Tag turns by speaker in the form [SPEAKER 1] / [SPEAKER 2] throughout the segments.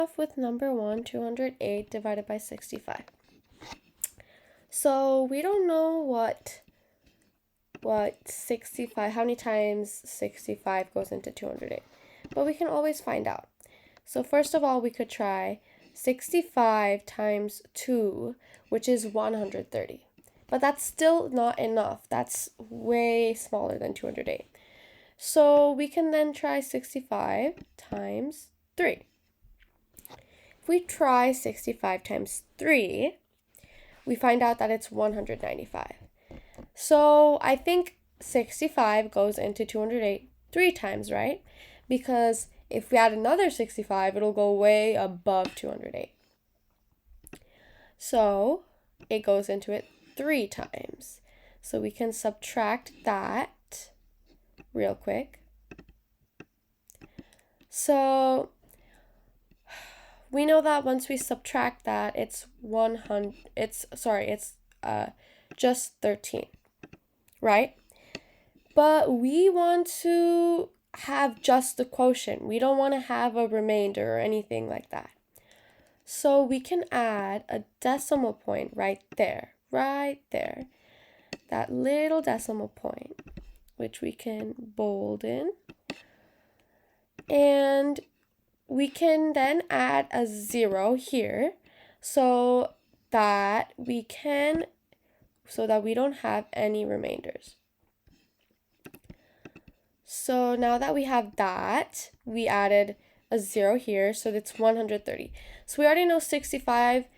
[SPEAKER 1] Off with number 1, 208 divided by 65. So we don't know what 65, how many times 65 goes into 208, but we can always find out. So first of all, we could try 65 times 2, which is 130. But that's still not enough. That's way smaller than 208. So we can then try 65 times 3. If we try 65 times 3, we find out that it's 195. So I think 65 goes into 208 3 times, right? Because if we add another 65, it'll go way above 208. So it goes into it 3 times. So we can subtract that real quick. So we know that once we subtract that, it's just 13, right? But we want to have just the quotient. We don't want to have a remainder or anything like that. So we can add a decimal point right there. That little decimal point, which we can bold in. And we can then add a 0 here so that we don't have any remainders. So now that we have that, we added a 0 here, so that's 130. So we already know 65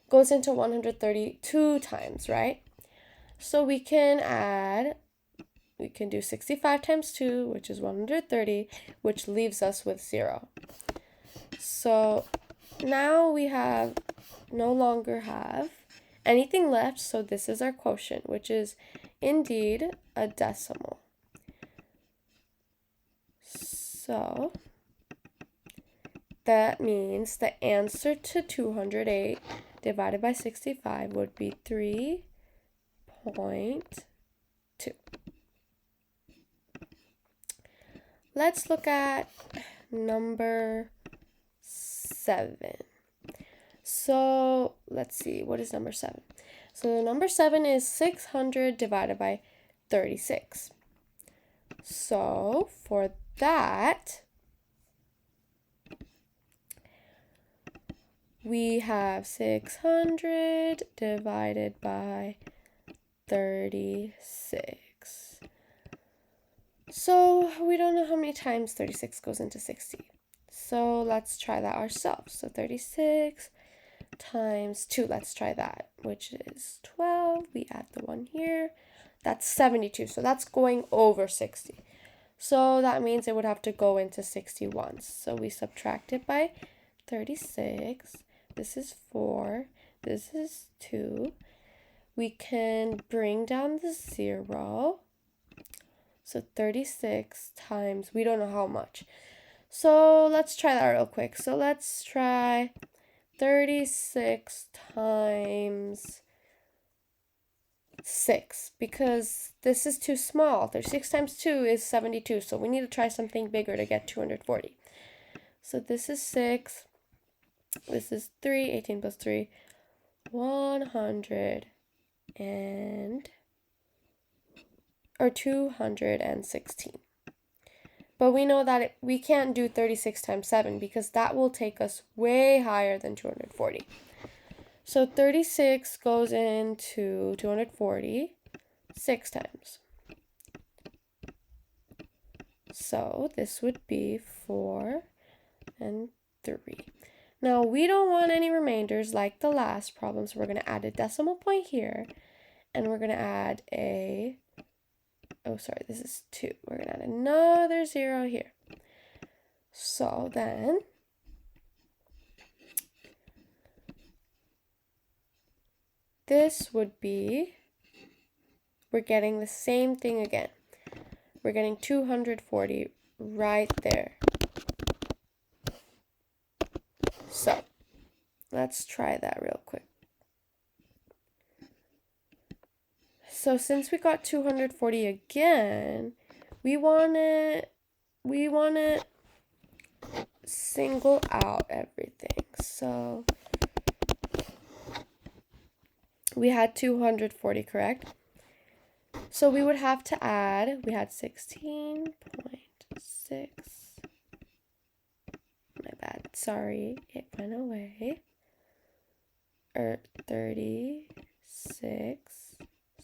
[SPEAKER 1] goes into 130 2 times, right? So we can do 65 times 2, which is 130, which leaves us with 0. So now we no longer have anything left, so this is our quotient, which is indeed a decimal. So that means the answer to 208 divided by 65 would be 3.2. Let's look at number 7. So let's see, what is number 7? So number 7 is 600 divided by 36. So for that, we have 600 divided by 36. So we don't know how many times 36 goes into 60. So let's try that ourselves. So 36 times 2, let's try that, which is 12. We add the 1 here. That's 72. So that's going over 60. So that means it would have to go into 61. So we subtract it by 36. This is 4. This is 2. We can bring down the 0. So 36 times, we don't know how much. So let's try that real quick. So let's try 36 times 6, because this is too small. 36 times 2 is 72, so we need to try something bigger to get 240. So this is 6, this is 3, 18 plus 3, 216. But we know that we can't do 36 times 7 because that will take us way higher than 240. So 36 goes into 240 6 times. So this would be 4 and 3. Now we don't want any remainders like the last problem, so we're going to add a decimal point here, and we're going to add this is 2. We're going to add another 0 here. So then this would be, we're getting the same thing again. We're getting 240 right there. So let's try that real quick. So since we got 240 again, we want it single out everything. So we had 240, correct? So we would have to add, we had 16.6. My bad, sorry, it went away. 36,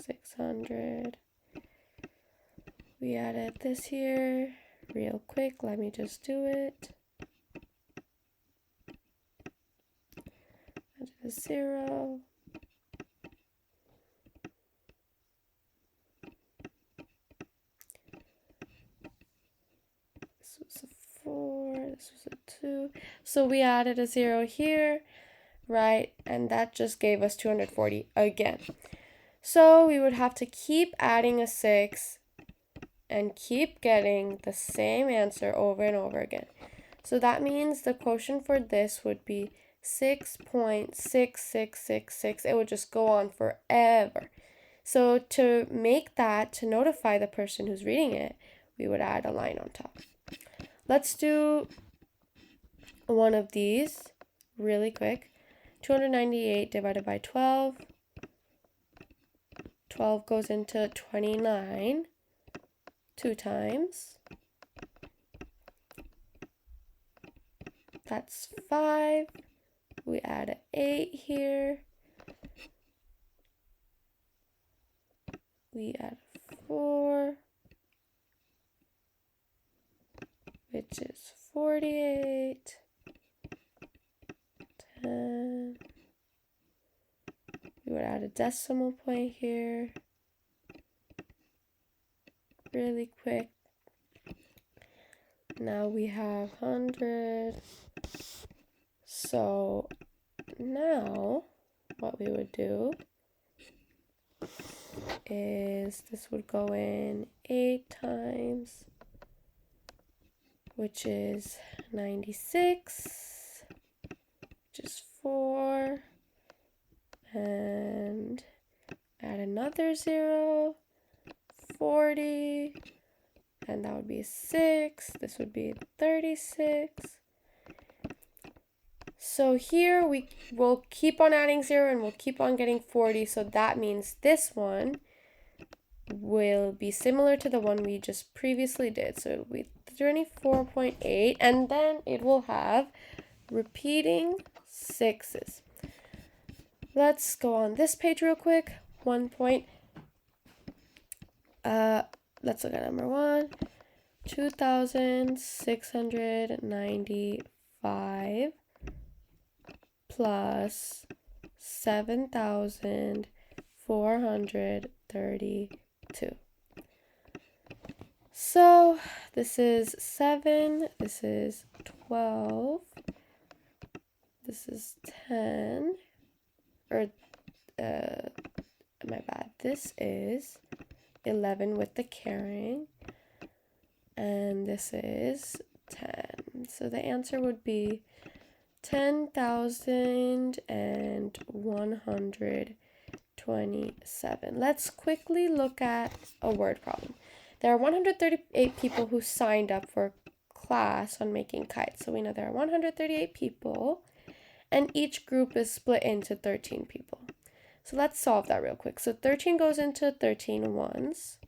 [SPEAKER 1] 600. We added this here real quick. Let me just do it. Added a 0. This was a 4. This was a 2. So we added a 0 here, right? And that just gave us 240 again. So we would have to keep adding a 6 and keep getting the same answer over and over again. So that means the quotient for this would be 6.6666. It would just go on forever. So to make that, to notify the person who's reading it, we would add a line on top. Let's do one of these really quick. 298 divided by 12. 12 goes into 29 2 times. That's 5. We add an 8 here. We add a 4, which is 48. 10. We would add a decimal point here. Really quick. Now we have 100. So now what we would do is this would go in 8 times, which is 96, which is 4, and add another 0, 40, and that would be 6. This would be 36. So here we will keep on adding 0 and we'll keep on getting 40. So that means this one will be similar to the one we just previously did. So it'll be 24.8, and then it will have repeating 6s. Let's go on this page real quick. Let's look at number 1. 2,695 plus 7,432. So this is 7, this is 12, this is 10, or my bad, this is 11 with the carrying, and this is 10. So the answer would be 10,127. Let's quickly look at a word problem. There are 138 people who signed up for class on making kites. So we know there are 138 people, and each group is split into 13 people. So let's solve that real quick. So 13 goes into 13 ones.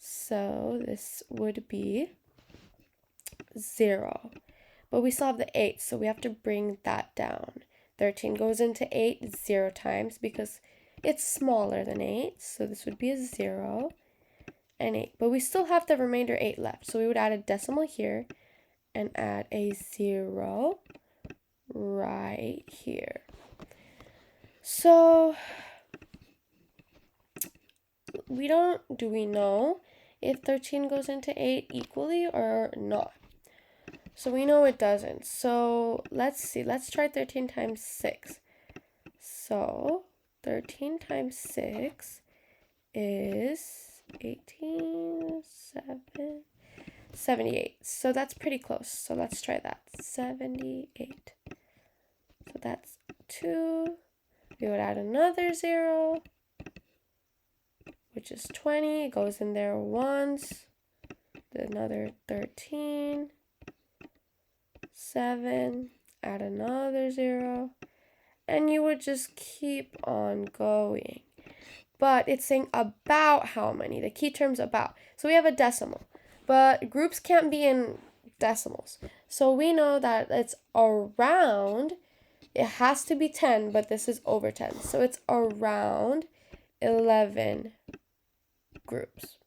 [SPEAKER 1] So this would be 0. But we still have the 8, so we have to bring that down. 13 goes into 8 0 times because it's smaller than 8. So this would be a 0 and 8. But we still have the remainder 8 left. So we would add a decimal here and add a 0 right here. So do we know if 13 goes into 8 equally or not? So we know it doesn't. So let's see. Let's try 13 times 6. So 13 times 6 is 18, 7, 78. So that's pretty close. So let's try that. 78. So that's 2. We would add another 0, which is 20. It goes in there once. Another 13. 7, add another 0, and you would just keep on going. But it's saying about how many, the key term's about. So we have a decimal, but groups can't be in decimals. So we know that it's around, it has to be 10, but this is over 10. So it's around 11 groups.